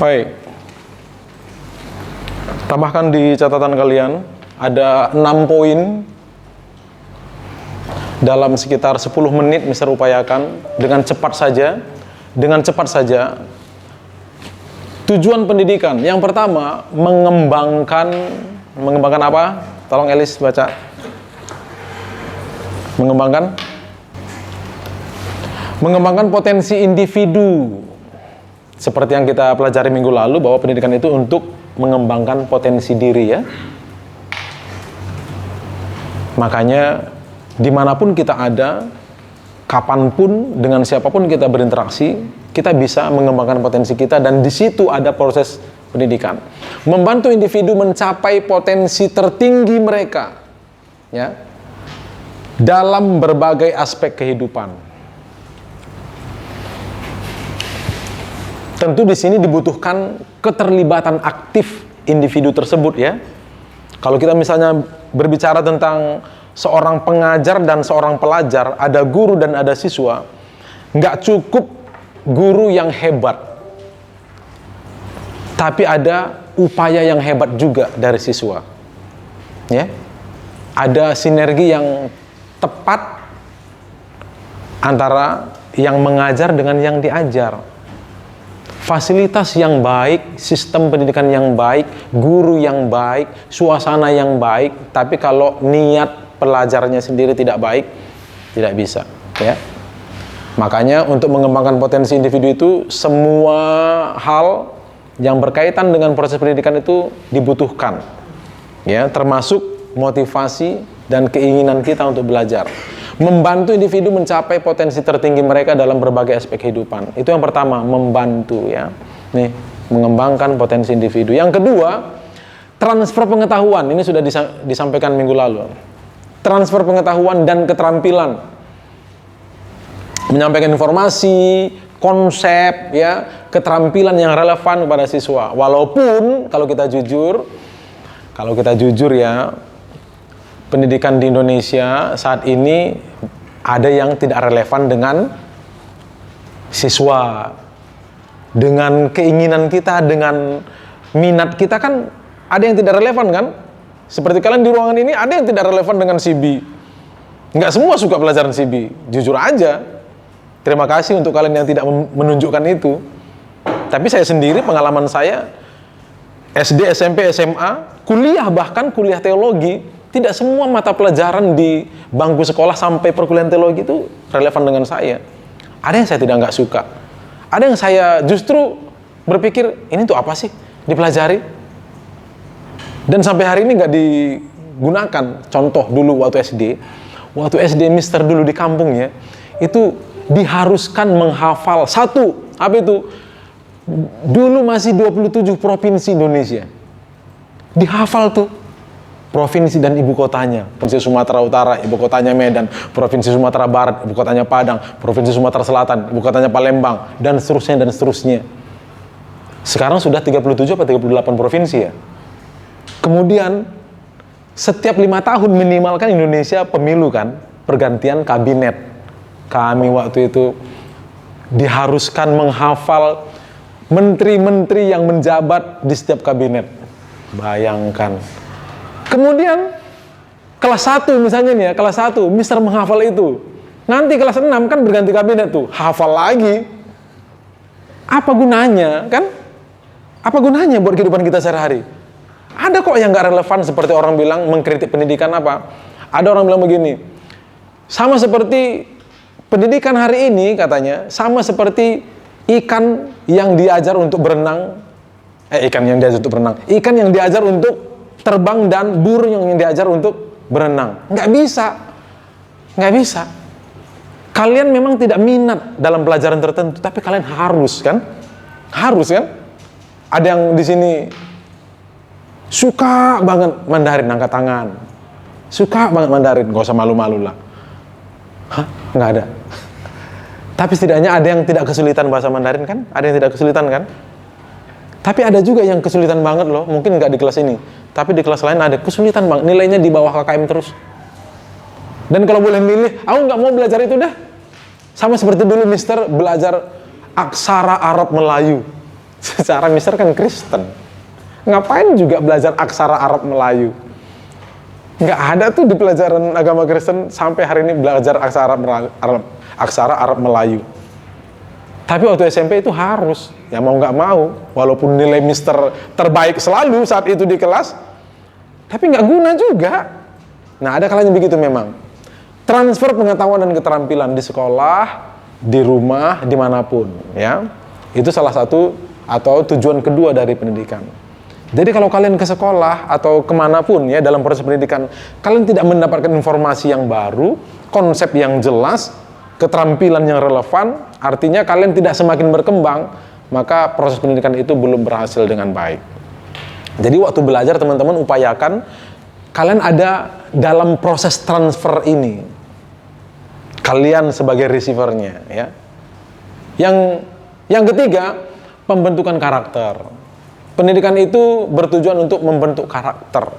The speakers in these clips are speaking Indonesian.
Baik. Tambahkan di catatan kalian, ada 6 poin dalam sekitar 10 menit Mister upayakan dengan cepat saja. Dengan cepat saja. Tujuan pendidikan. Yang pertama, mengembangkan apa? Tolong Elis baca. Mengembangkan potensi individu. Seperti yang kita pelajari minggu lalu, bahwa pendidikan itu untuk mengembangkan potensi diri ya. Makanya dimanapun kita ada, kapanpun, dengan siapapun kita berinteraksi, kita bisa mengembangkan potensi kita, dan di situ ada proses pendidikan. Membantu individu mencapai potensi tertinggi mereka ya, dalam berbagai aspek kehidupan. Tentu di sini dibutuhkan keterlibatan aktif individu tersebut ya. Kalau kita misalnya berbicara tentang seorang pengajar dan seorang pelajar, ada guru dan ada siswa, nggak cukup guru yang hebat, tapi ada upaya yang hebat juga dari siswa. Ya, ada sinergi yang tepat antara yang mengajar dengan yang diajar. Fasilitas yang baik, sistem pendidikan yang baik, guru yang baik, suasana yang baik, tapi kalau niat pelajarnya sendiri tidak baik, tidak bisa ya. Makanya untuk mengembangkan potensi individu itu, semua hal yang berkaitan dengan proses pendidikan itu dibutuhkan ya, termasuk motivasi dan keinginan kita untuk belajar. Membantu individu mencapai potensi tertinggi mereka dalam berbagai aspek kehidupan. Itu yang pertama, membantu ya. Nih, mengembangkan potensi individu. Yang kedua, transfer pengetahuan. Ini sudah disampaikan minggu lalu. Transfer pengetahuan dan keterampilan. Menyampaikan informasi, konsep ya, keterampilan yang relevan kepada siswa. Walaupun kalau kita jujur ya, pendidikan di Indonesia saat ini ada yang tidak relevan dengan siswa. Dengan keinginan kita, dengan minat kita kan ada yang tidak relevan kan? Seperti kalian di ruangan ini, ada yang tidak relevan dengan CB. Nggak semua suka pelajaran CB, jujur aja. Terima kasih untuk kalian yang tidak menunjukkan itu. Tapi saya sendiri, pengalaman saya, SD, SMP, SMA, kuliah, bahkan kuliah teologi, tidak semua mata pelajaran di bangku sekolah sampai perkuliahan teologi itu relevan dengan saya. Ada yang saya nggak suka. Ada yang saya justru berpikir, ini tuh apa sih dipelajari? Dan sampai hari ini nggak digunakan. Contoh dulu waktu SD Mister dulu di kampung ya, itu diharuskan menghafal satu, apa itu? Dulu masih 27 provinsi Indonesia. Dihafal tuh. Provinsi dan ibu kotanya. Provinsi Sumatera Utara, ibu kotanya Medan. Provinsi Sumatera Barat, ibu kotanya Padang. Provinsi Sumatera Selatan, ibu kotanya Palembang. Dan seterusnya, dan seterusnya. Sekarang sudah 37 atau 38 provinsi ya. Kemudian, setiap 5 tahun minimal kan Indonesia pemilu kan. Pergantian kabinet. Kami waktu itu diharuskan menghafal menteri-menteri yang menjabat di setiap kabinet. Bayangkan. Kemudian kelas 1 misalnya nih ya, kelas 1 Mister menghafal itu. Nanti kelas 6 kan berganti kabinet tuh, hafal lagi. Apa gunanya kan? Apa gunanya buat kehidupan kita sehari-hari? Ada kok yang gak relevan, seperti orang bilang mengkritik pendidikan apa? Ada orang bilang begini, sama seperti pendidikan hari ini katanya, sama seperti ikan yang diajar untuk berenang, ikan yang diajar untuk terbang, dan burung yang diajar untuk berenang. Nggak bisa. Kalian memang tidak minat dalam pelajaran tertentu, tapi kalian harus kan? Ada yang di sini suka banget Mandarin, angkat tangan. Suka banget Mandarin, nggak usah malu-malu lah. Hah? Nggak ada. Tapi setidaknya ada yang tidak kesulitan bahasa Mandarin kan? Ada yang tidak kesulitan kan? Tapi ada juga yang kesulitan banget loh, mungkin nggak di kelas ini, tapi di kelas lain ada kesulitan banget, nilainya di bawah KKM terus. Dan kalau boleh milih, aku nggak mau belajar itu dah. Sama seperti dulu Mister belajar aksara Arab Melayu. secara Mister kan Kristen. Ngapain juga belajar aksara Arab Melayu? Nggak ada tuh di pelajaran agama Kristen sampai hari ini belajar aksara Arab Melayu. Tapi waktu SMP itu harus, ya mau nggak mau, walaupun nilai Mister terbaik selalu saat itu di kelas, tapi nggak guna juga. Nah, ada kalanya begitu memang. Transfer pengetahuan dan keterampilan di sekolah, di rumah, dimanapun, ya. Itu salah satu atau tujuan kedua dari pendidikan. Jadi kalau kalian ke sekolah atau kemanapun ya dalam proses pendidikan, kalian tidak mendapatkan informasi yang baru, konsep yang jelas, keterampilan yang relevan, artinya kalian tidak semakin berkembang, maka proses pendidikan itu belum berhasil dengan baik. Jadi waktu belajar teman-teman upayakan kalian ada dalam proses transfer ini. Kalian sebagai receivernya, ya. Yang ketiga, pembentukan karakter. Pendidikan itu bertujuan untuk membentuk karakter.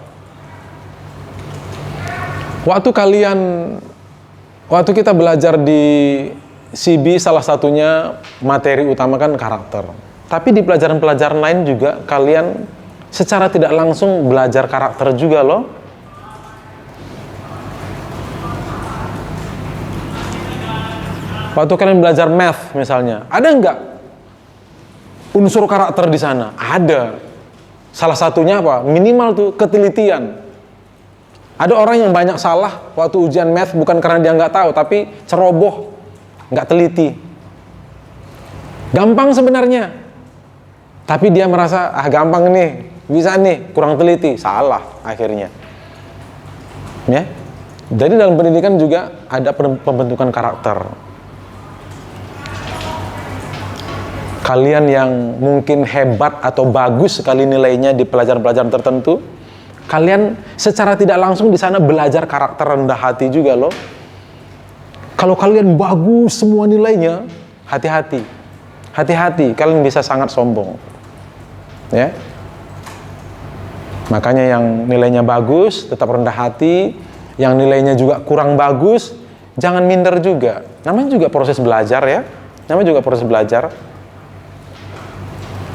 Waktu kita belajar di CB, salah satunya materi utama kan karakter. Tapi di pelajaran-pelajaran lain juga kalian secara tidak langsung belajar karakter juga loh. Waktu kalian belajar math misalnya, ada nggak unsur karakter di sana? Ada. Salah satunya apa? Minimal tuh ketelitian. Ada orang yang banyak salah waktu ujian math bukan karena dia nggak tahu, tapi ceroboh, nggak teliti. Gampang sebenarnya, tapi dia merasa gampang nih, bisa nih, kurang teliti, salah akhirnya. Ya, jadi dalam pendidikan juga ada pembentukan karakter. Kalian yang mungkin hebat atau bagus sekali nilainya di pelajaran-pelajaran tertentu, kalian secara tidak langsung di sana belajar karakter rendah hati juga loh. Kalau kalian bagus semua nilainya, hati-hati. Hati-hati, kalian bisa sangat sombong. Ya. Makanya yang nilainya bagus tetap rendah hati, yang nilainya juga kurang bagus jangan minder juga. Namanya juga proses belajar ya. Namanya juga proses belajar.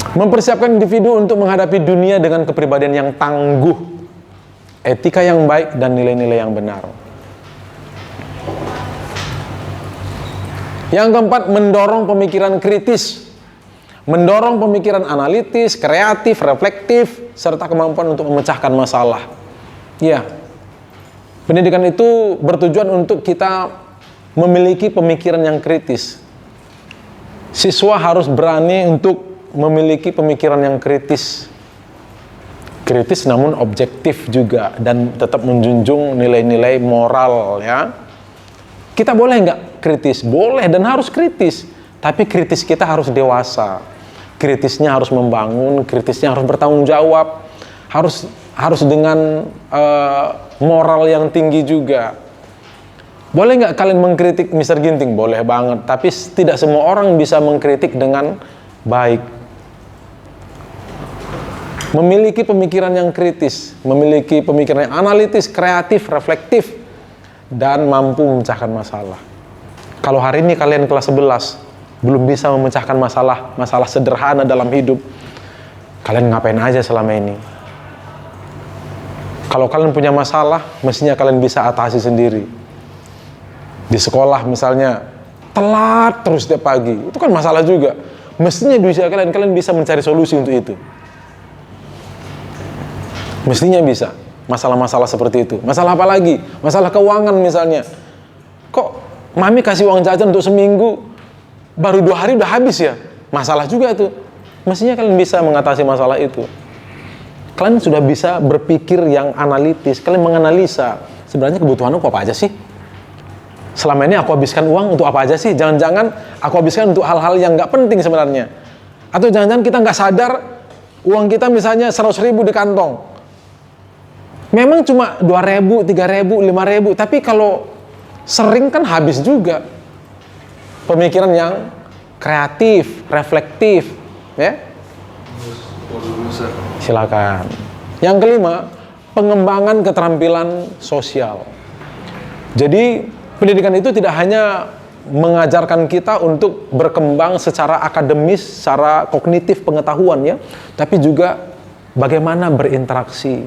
Mempersiapkan individu untuk menghadapi dunia dengan kepribadian yang tangguh, etika yang baik, dan nilai-nilai yang benar. Yang keempat, mendorong pemikiran kritis, mendorong pemikiran analitis, kreatif, reflektif, serta kemampuan untuk memecahkan masalah. Ya, pendidikan itu bertujuan untuk kita memiliki pemikiran yang kritis. Siswa harus berani untuk memiliki pemikiran yang kritis namun objektif juga, dan tetap menjunjung nilai-nilai moral ya. Kita boleh nggak kritis? Boleh dan harus kritis, tapi kritis kita harus dewasa, kritisnya harus membangun, kritisnya harus bertanggung jawab, harus dengan moral yang tinggi juga. Boleh nggak kalian mengkritik Mr. Ginting? Boleh banget, tapi tidak semua orang bisa mengkritik dengan baik. Memiliki pemikiran yang kritis, memiliki pemikiran yang analitis, kreatif, reflektif, dan mampu memecahkan masalah. Kalau hari ini kalian kelas 11 belum bisa memecahkan masalah sederhana dalam hidup, kalian ngapain aja selama ini? Kalau kalian punya masalah, mestinya kalian bisa atasi sendiri. Di sekolah misalnya, telat terus setiap pagi, itu kan masalah juga. Mestinya bisa kalian bisa mencari solusi untuk itu. Mestinya bisa. Masalah-masalah seperti itu. Masalah apa lagi? Masalah keuangan misalnya. Kok mami kasih uang jajan untuk seminggu, baru 2 hari udah habis ya? Masalah juga tuh. Mestinya kalian bisa mengatasi masalah itu. Kalian sudah bisa berpikir yang analitis. Kalian menganalisa, sebenarnya kebutuhan aku apa aja sih? Selama ini aku habiskan uang untuk apa aja sih? Jangan-jangan aku habiskan untuk hal-hal yang nggak penting sebenarnya. Atau jangan-jangan kita nggak sadar uang kita misalnya 100.000 di kantong. Memang cuma 2.000, 3.000, 5.000, tapi kalau sering kan habis juga. Pemikiran yang kreatif, reflektif, ya. Silakan. Yang kelima, pengembangan keterampilan sosial. Jadi pendidikan itu tidak hanya mengajarkan kita untuk berkembang secara akademis, secara kognitif pengetahuan ya, tapi juga bagaimana berinteraksi.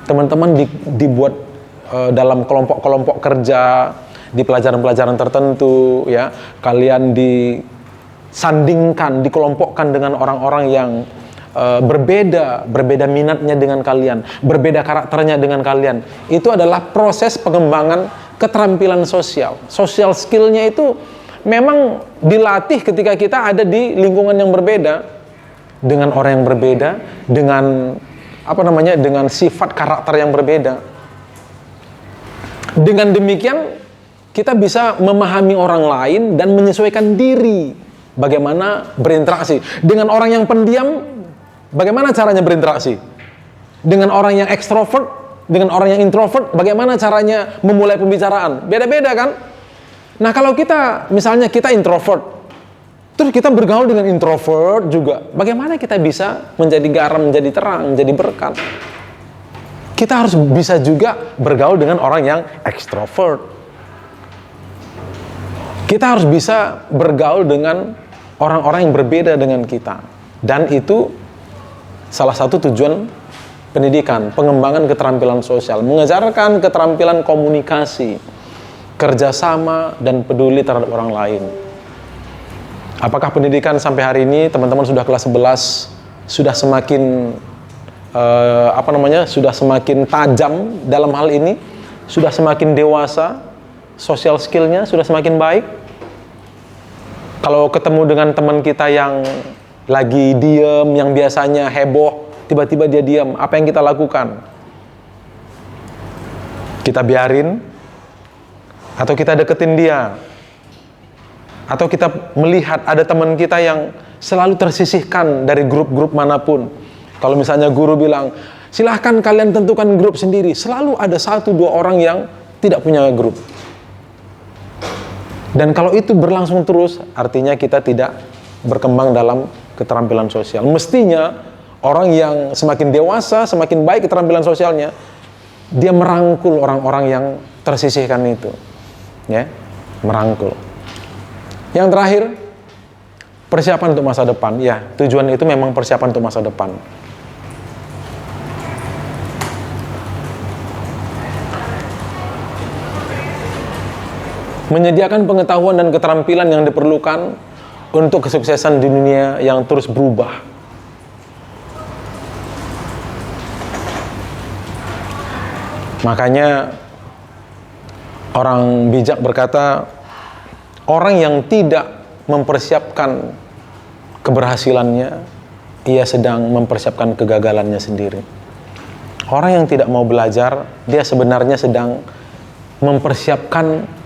Teman-teman dibuat dalam kelompok-kelompok kerja, di pelajaran-pelajaran tertentu ya, kalian disandingkan, dikelompokkan dengan orang-orang yang berbeda minatnya dengan kalian, berbeda karakternya dengan kalian. Itu adalah proses pengembangan keterampilan sosial. Social skill-nya itu memang dilatih ketika kita ada di lingkungan yang berbeda, dengan orang yang berbeda, dengan dengan sifat karakter yang berbeda. Dengan demikian kita bisa memahami orang lain dan menyesuaikan diri bagaimana berinteraksi. Dengan orang yang pendiam, bagaimana caranya berinteraksi? Dengan orang yang ekstrovert, dengan orang yang introvert, bagaimana caranya memulai pembicaraan? Beda-beda kan? Nah, kalau misalnya kita introvert, terus kita bergaul dengan introvert juga, bagaimana kita bisa menjadi garam, menjadi terang, menjadi berkat? Kita harus bisa juga bergaul dengan orang yang ekstrovert. Kita harus bisa bergaul dengan orang-orang yang berbeda dengan kita. Dan itu salah satu tujuan pendidikan, pengembangan keterampilan sosial, mengajarkan keterampilan komunikasi, kerjasama, dan peduli terhadap orang lain. Apakah pendidikan sampai hari ini, teman-teman sudah kelas 11, sudah semakin sudah semakin tajam dalam hal ini, sudah semakin dewasa, social skill-nya sudah semakin baik? Kalau ketemu dengan teman kita yang lagi diem, yang biasanya heboh, tiba-tiba dia diam, apa yang kita lakukan? Kita biarin? Atau kita deketin dia? Atau kita melihat ada teman kita yang selalu tersisihkan dari grup-grup manapun? Kalau misalnya guru bilang, silahkan kalian tentukan grup sendiri, selalu ada 1-2 orang yang tidak punya grup. Dan kalau itu berlangsung terus, artinya kita tidak berkembang dalam keterampilan sosial. Mestinya orang yang semakin dewasa, semakin baik keterampilan sosialnya, dia merangkul orang-orang yang tersisihkan itu. Ya, merangkul. Yang terakhir, persiapan untuk masa depan. Ya, tujuan itu memang persiapan untuk masa depan. Menyediakan pengetahuan dan keterampilan yang diperlukan untuk kesuksesan di dunia yang terus berubah. Makanya orang bijak berkata, orang yang tidak mempersiapkan keberhasilannya, ia sedang mempersiapkan kegagalannya sendiri. Orang yang tidak mau belajar, dia sebenarnya sedang mempersiapkan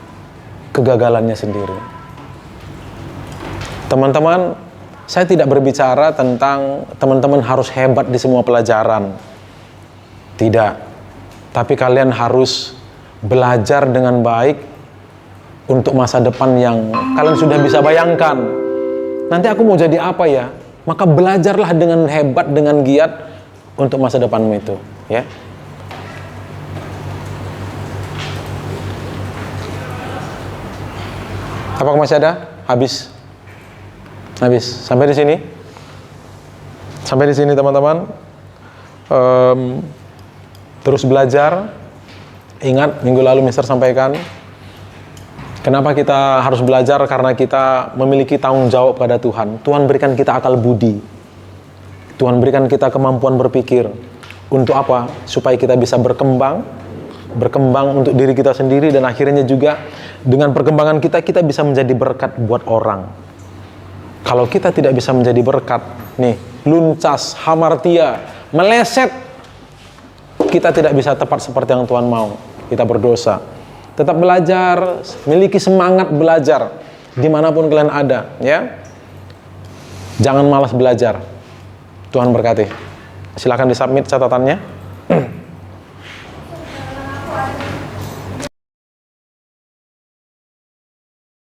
kegagalannya sendiri. Teman-teman, saya tidak berbicara tentang teman-teman harus hebat di semua pelajaran. Tidak. Tapi kalian harus belajar dengan baik untuk masa depan yang kalian sudah bisa bayangkan. Nanti aku mau jadi apa ya? Maka belajarlah dengan hebat, dengan giat untuk masa depanmu itu, ya. Apakah masih ada? Habis. Sampai di sini. Sampai di sini teman-teman. Terus belajar. Ingat minggu lalu Mister sampaikan, kenapa kita harus belajar? Karena kita memiliki tanggung jawab pada Tuhan. Tuhan berikan kita akal budi. Tuhan berikan kita kemampuan berpikir. Untuk apa? Supaya kita bisa berkembang untuk diri kita sendiri, dan akhirnya juga dengan perkembangan kita bisa menjadi berkat buat orang. Kalau kita tidak bisa menjadi berkat, nih, luncas, hamartia, meleset, kita tidak bisa tepat seperti yang Tuhan mau. Kita berdosa. Tetap belajar, miliki semangat belajar dimanapun kalian ada, ya. Jangan malas belajar. Tuhan berkati. Silakan disubmit catatannya.